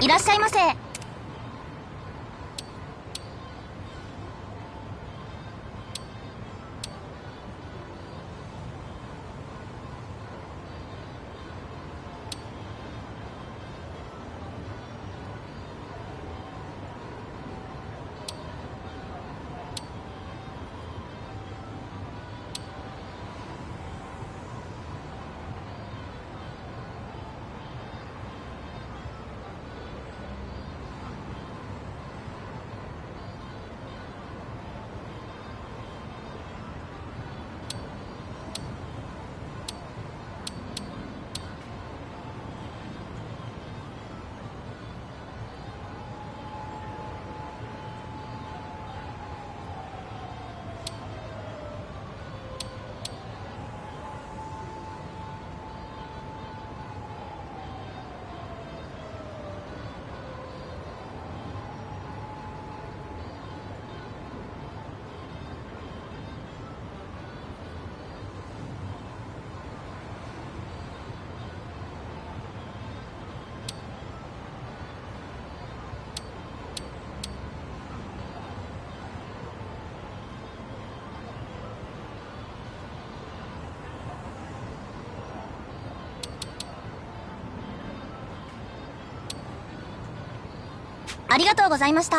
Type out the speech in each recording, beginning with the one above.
いらっしゃいませ。ありがとうございました。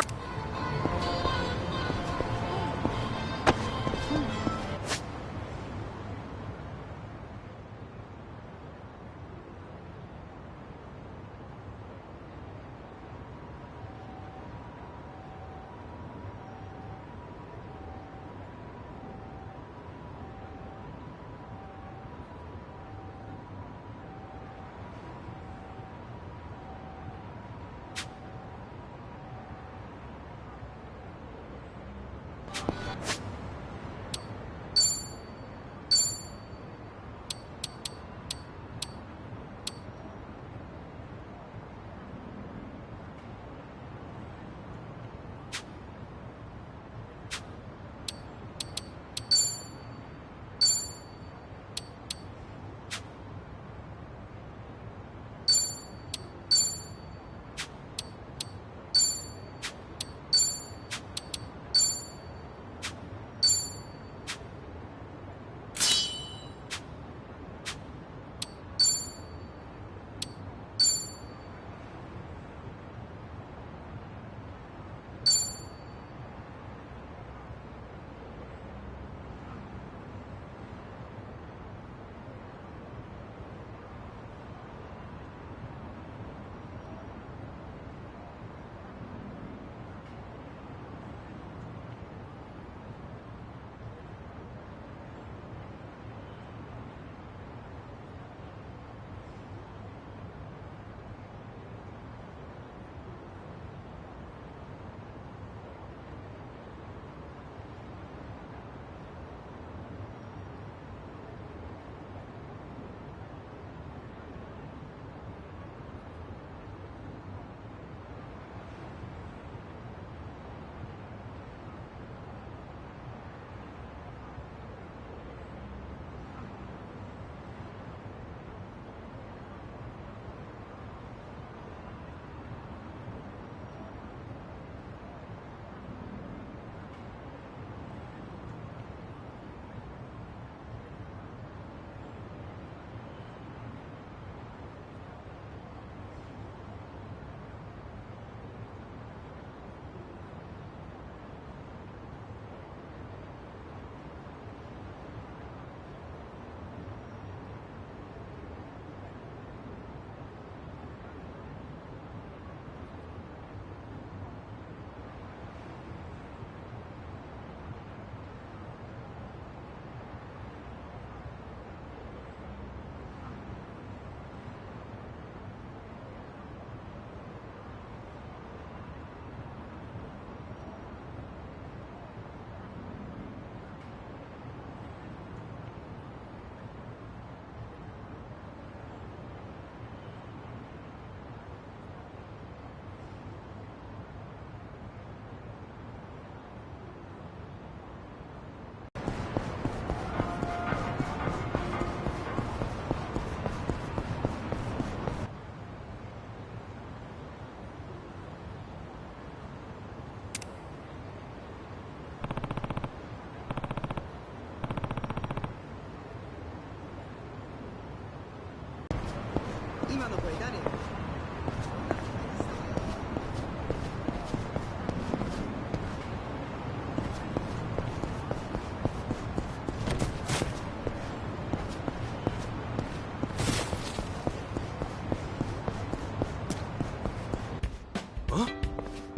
Huh?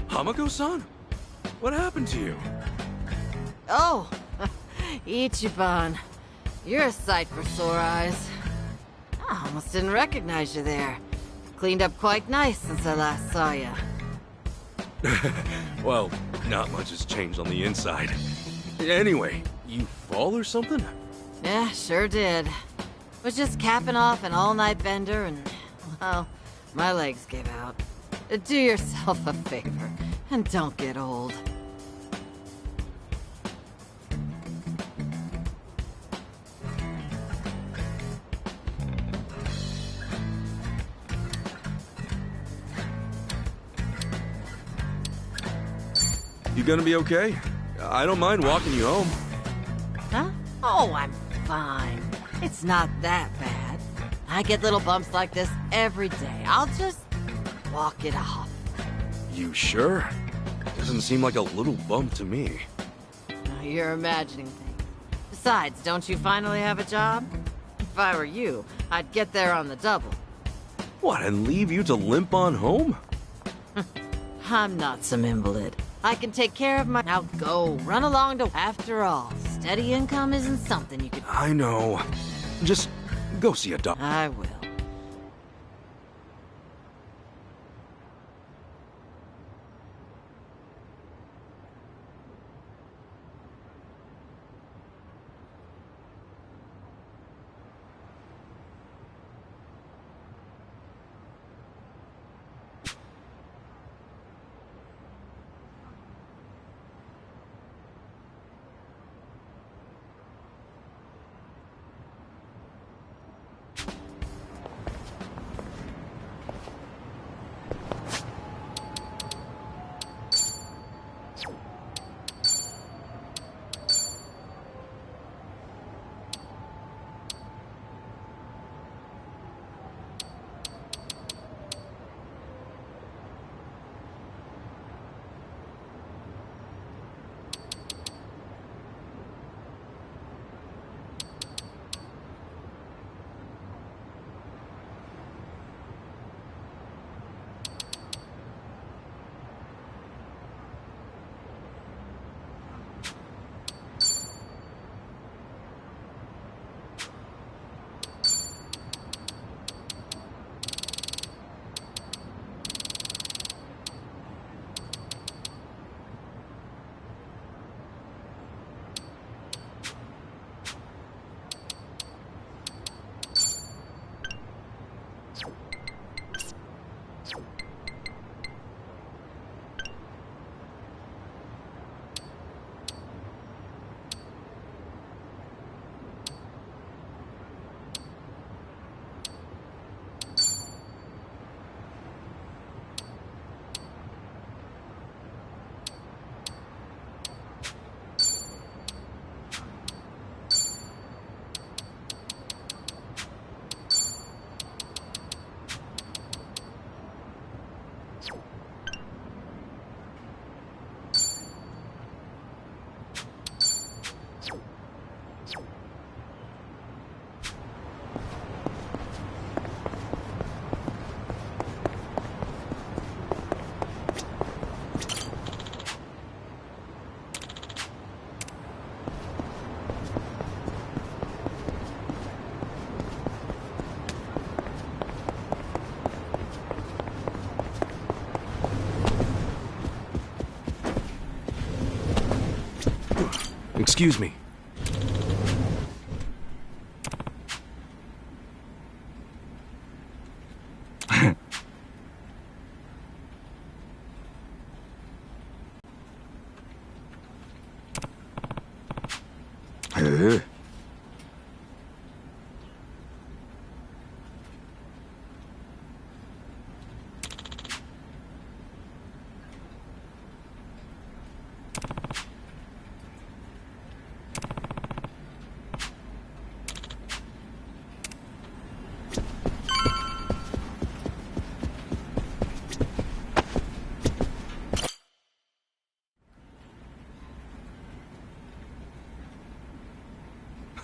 Hamako-san? What happened to you? Oh, Ichiban. You're a sight for sore eyes. I almost didn't recognize you there. Cleaned up quite nice since I last saw you. Well, not much has changed on the inside. Anyway, you fall or something? Yeah, sure did. Was just capping off an all-night bender and, well, my legs gave out. Do yourself a favor and don't get old. You gonna be okay? I don't mind walking you home. Huh? Oh, I'm fine. It's not that bad. I get little bumps like this every day. I'll just walk it off. You sure? Doesn't seem like a little bump to me. You're imagining things. Besides, don't you finally have a job? If I were you, I'd get there on the double. What, and leave you to limp on home? I'm not some invalid. I can take care of my... Now go, run along to... After all, steady income isn't something you could... I know. Just go see a doctor. I will. Excuse me.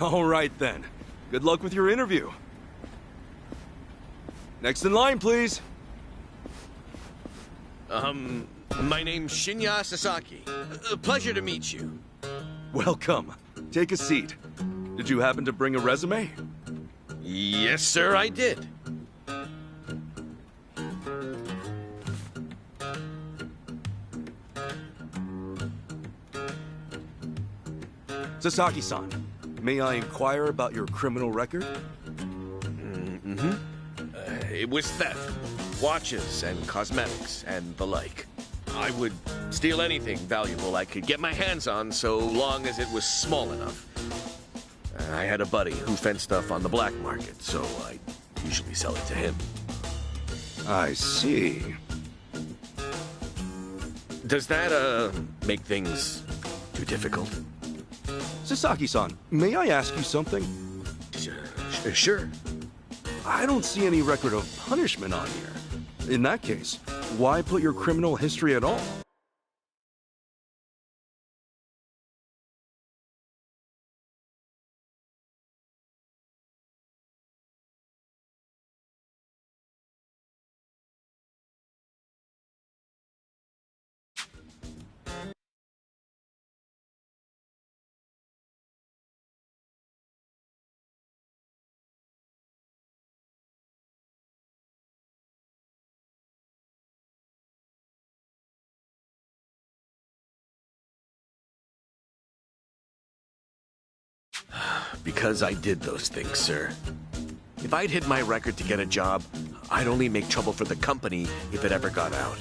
All right then. Good luck with your interview. Next in line, please. My name's Shinya Sasaki. Pleasure to meet you. Welcome. Take a seat. Did you happen to bring a resume? Yes, sir, I did. Sasaki-san, may I inquire about your criminal record? It was theft, watches and cosmetics and the like. I would steal anything valuable I could get my hands on so long as it was small enough. I had a buddy who fenced stuff on the black market, so I usually sell it to him. I see. Does that, make things too difficult? Sasaki-san, may I ask you something? Sure. I don't see any record of punishment on here. In that case, why put your criminal history at all? Because I did those things, sir. If I'd hid my record to get a job, I'd only make trouble for the company if it ever got out.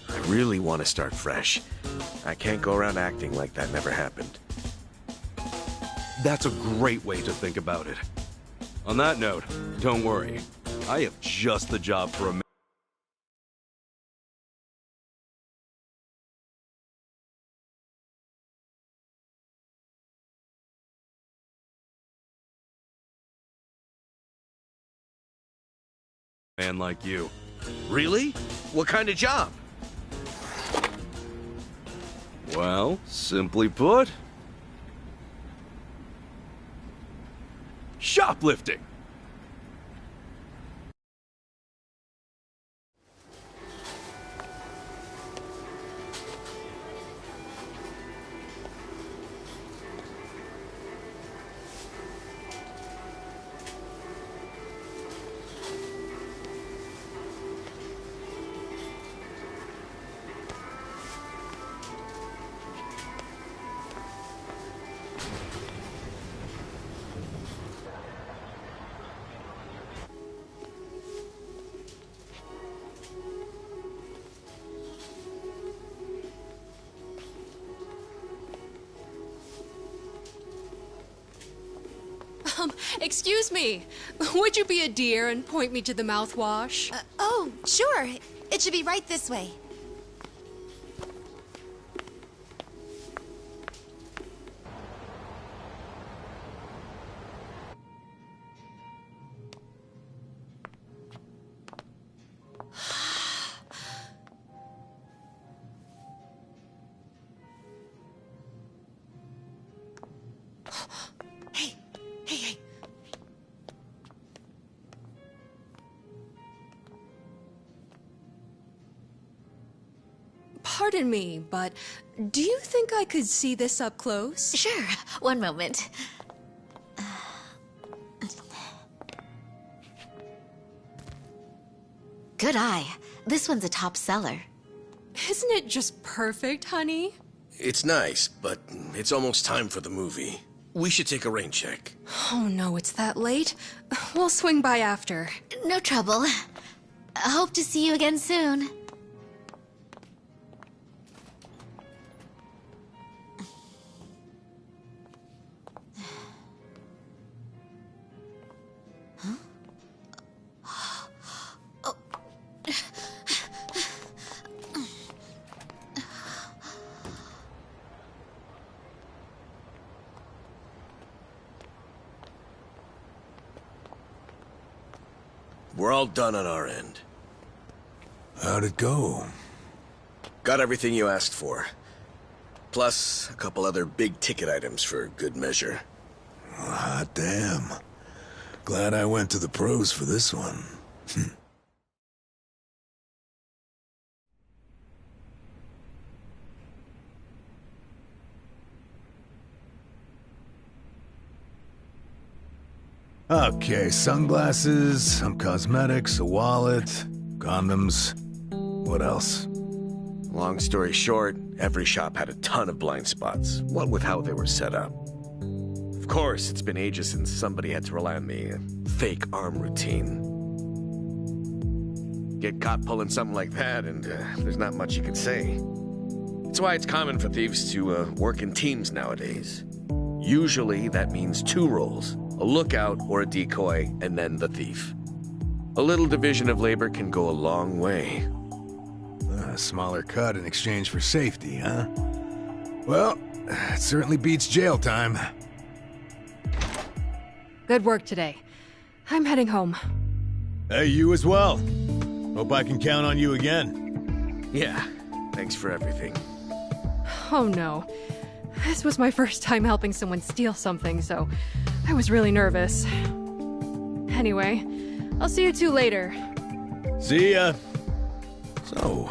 I really want to start fresh. I can't go around acting like that never happened. That's a great way to think about it. On that note, don't worry. I have just the job for a man like you. Really? What kind of job? Well, simply put, shoplifting. Excuse me. Would you be a dear and point me to the mouthwash? Oh, sure. It should be right this way. Hey, hey, hey. Pardon me, but do you think I could see this up close? Sure. One moment. Good eye. This one's a top seller. Isn't it just perfect, honey? It's nice, but it's almost time for the movie. We should take a rain check. Oh no, it's that late. We'll swing by after. No trouble. I hope to see you again soon. We're all done on our end. How'd it go? Got everything you asked for. Plus, a couple other big-ticket items for good measure. Hot damn. Glad I went to the pros for this one. Okay, sunglasses, some cosmetics, a wallet, condoms. What else? Long story short, every shop had a ton of blind spots, what with how they were set up. Of course, it's been ages since somebody had to rely on the fake arm routine. Get caught pulling something like that, and there's not much you can say. That's why it's common for thieves to work in teams nowadays. Usually, that means 2 roles. A lookout or a decoy, and then the thief. A little division of labor can go a long way. A smaller cut in exchange for safety, huh? Well, it certainly beats jail time. Good work today. I'm heading home. Hey, you as well. Hope I can count on you again. Yeah, thanks for everything. Oh no. This was my first time helping someone steal something, so I was really nervous. Anyway, I'll see you 2 later. See ya. So,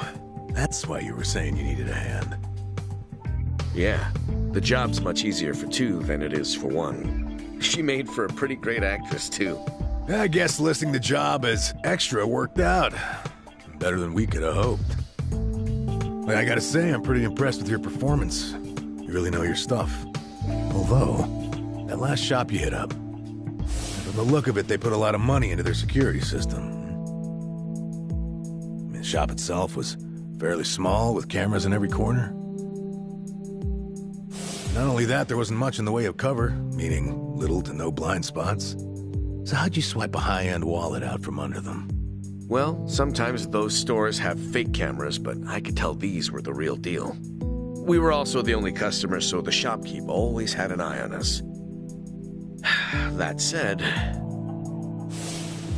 that's why you were saying you needed a hand. Yeah, the job's much easier for 2 than it is for 1. She made for a pretty great actress, too. I guess listing the job as extra worked out. Better than we could have hoped. But I gotta say, I'm pretty impressed with your performance. You really know your stuff. Although, that last shop you hit up, from the look of it, they put a lot of money into their security system. I mean, the shop itself was fairly small, with cameras in every corner. Not only that, there wasn't much in the way of cover, meaning little to no blind spots. So how'd you swipe a high-end wallet out from under them? Well, sometimes those stores have fake cameras, but I could tell these were the real deal. We were also the only customers, so the shopkeep always had an eye on us. That said,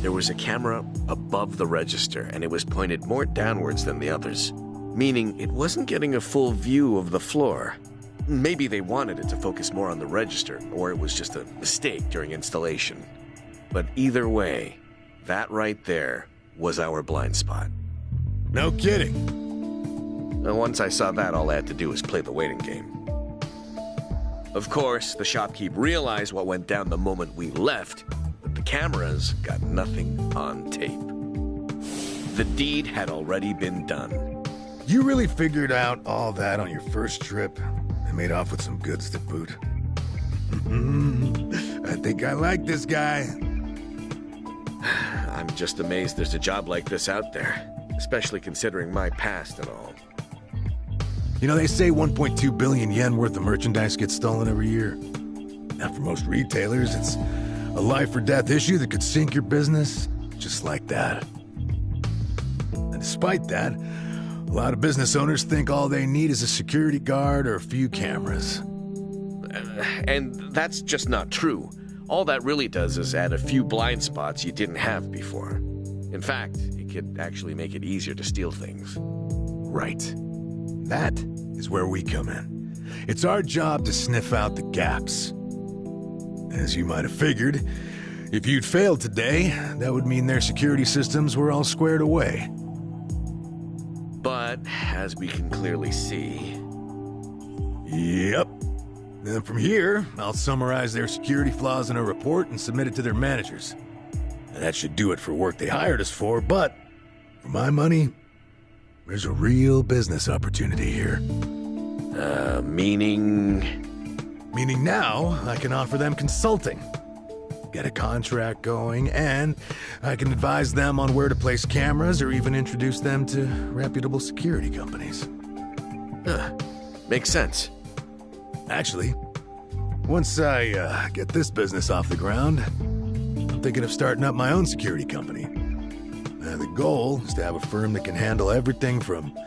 there was a camera above the register, and it was pointed more downwards than the others, meaning it wasn't getting a full view of the floor. Maybe they wanted it to focus more on the register, or it was just a mistake during installation. But either way, that right there was our blind spot. No kidding. And once I saw that, all I had to do was play the waiting game. Of course, the shopkeep realized what went down the moment we left, but the cameras got nothing on tape. The deed had already been done. You really figured out all that on your first trip and made off with some goods to boot. I think I like this guy. I'm just amazed there's a job like this out there, especially considering my past and all. You know, they say 1.2 billion yen worth of merchandise gets stolen every year. Now, for most retailers, it's a life or death issue that could sink your business, just like that. And despite that, a lot of business owners think all they need is a security guard or a few cameras. And that's just not true. All that really does is add a few blind spots you didn't have before. In fact, it could actually make it easier to steal things. Right. That is where we come in. It's our job to sniff out the gaps. As you might have figured, if you'd failed today, that would mean their security systems were all squared away. But, as we can clearly see... Yep. Then from here, I'll summarize their security flaws in a report and submit it to their managers. And that should do it for work they hired us for, but for my money, there's a real business opportunity here. Meaning? Meaning now, I can offer them consulting. Get a contract going, and I can advise them on where to place cameras or even introduce them to reputable security companies. Makes sense. Actually, once I get this business off the ground, I'm thinking of starting up my own security company. The goal is to have a firm that can handle everything from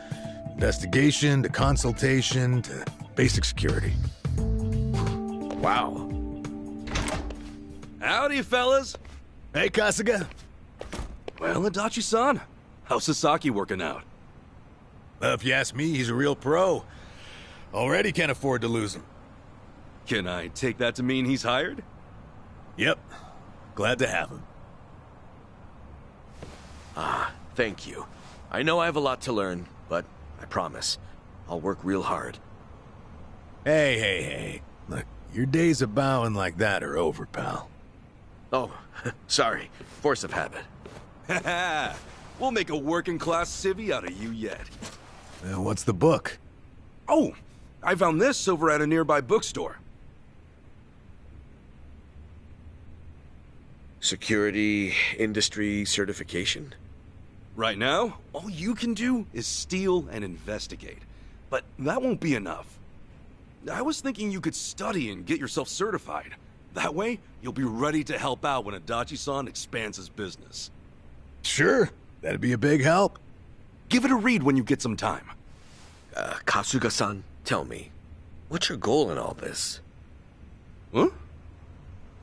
investigation to consultation to basic security. Wow. Howdy, fellas. Hey, Kasuga. Well, Adachi-san, how's Sasaki working out? If you ask me, he's a real pro. Already can't afford to lose him. Can I take that to mean he's hired? Yep. Glad to have him. Thank you. I know I have a lot to learn, but I promise, I'll work real hard. Hey. Look, your days of bowing like that are over, pal. Oh, sorry. Force of habit. Haha! We'll make a working-class civvy out of you yet. What's the book? Oh, I found this over at a nearby bookstore. Security industry certification? Right now, all you can do is steal and investigate. But that won't be enough. I was thinking you could study and get yourself certified. That way, you'll be ready to help out when Adachi-san expands his business. Sure, that'd be a big help. Give it a read when you get some time. Kasuga-san, tell me, what's your goal in all this? Huh?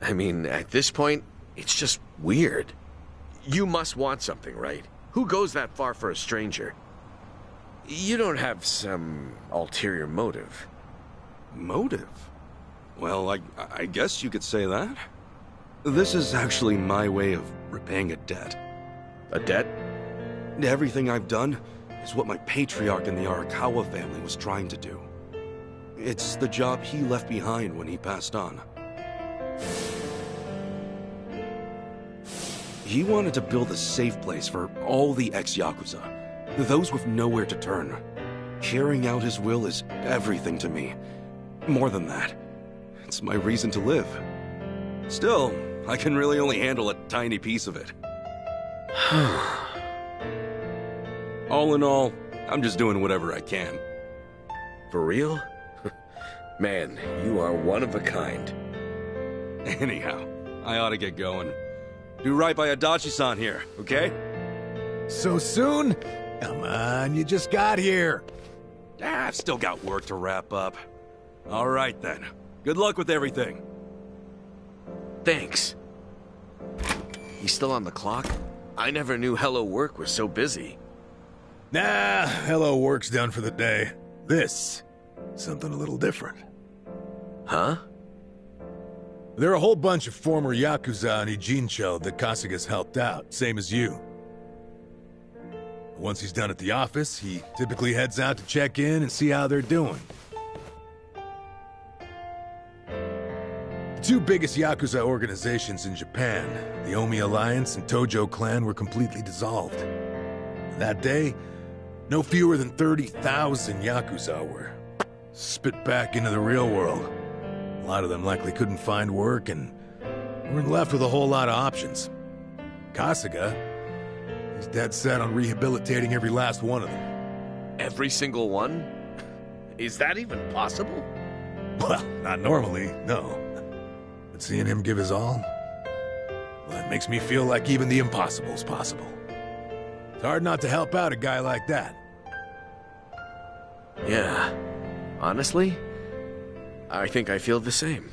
I mean, at this point, it's just weird. You must want something, right? Who goes that far for a stranger? You don't have some ulterior motive. Motive? Well, I guess you could say that. This is actually my way of repaying a debt. A debt? Everything I've done is what my patriarch in the Arakawa family was trying to do. It's the job he left behind when he passed on. He wanted to build a safe place for all the ex-Yakuza, those with nowhere to turn. Carrying out his will is everything to me. More than that, it's my reason to live. Still, I can really only handle a tiny piece of it. All in all, I'm just doing whatever I can. For real? Man, you are one of a kind. Anyhow, I ought to get going. Do right by Adachi-san here, okay? So soon? Come on, you just got here. I've still got work to wrap up. All right then. Good luck with everything. Thanks. He's still on the clock? I never knew Hello Work was so busy. Nah, hello work's done for the day. This, something a little different. Huh? There are a whole bunch of former Yakuza in Ijincho that Kasuga's helped out, same as you. Once he's done at the office, he typically heads out to check in and see how they're doing. The two biggest Yakuza organizations in Japan, the Omi Alliance and Tojo Clan, were completely dissolved. That day, no fewer than 30,000 Yakuza were spit back into the real world. A lot of them likely couldn't find work and weren't left with a whole lot of options. Kasuga, he's dead set on rehabilitating every last one of them. Every single one? Is that even possible? Well, not normally, no. But seeing him give his all, well, it makes me feel like even the impossible's possible. It's hard not to help out a guy like that. Yeah. Honestly, I think I feel the same.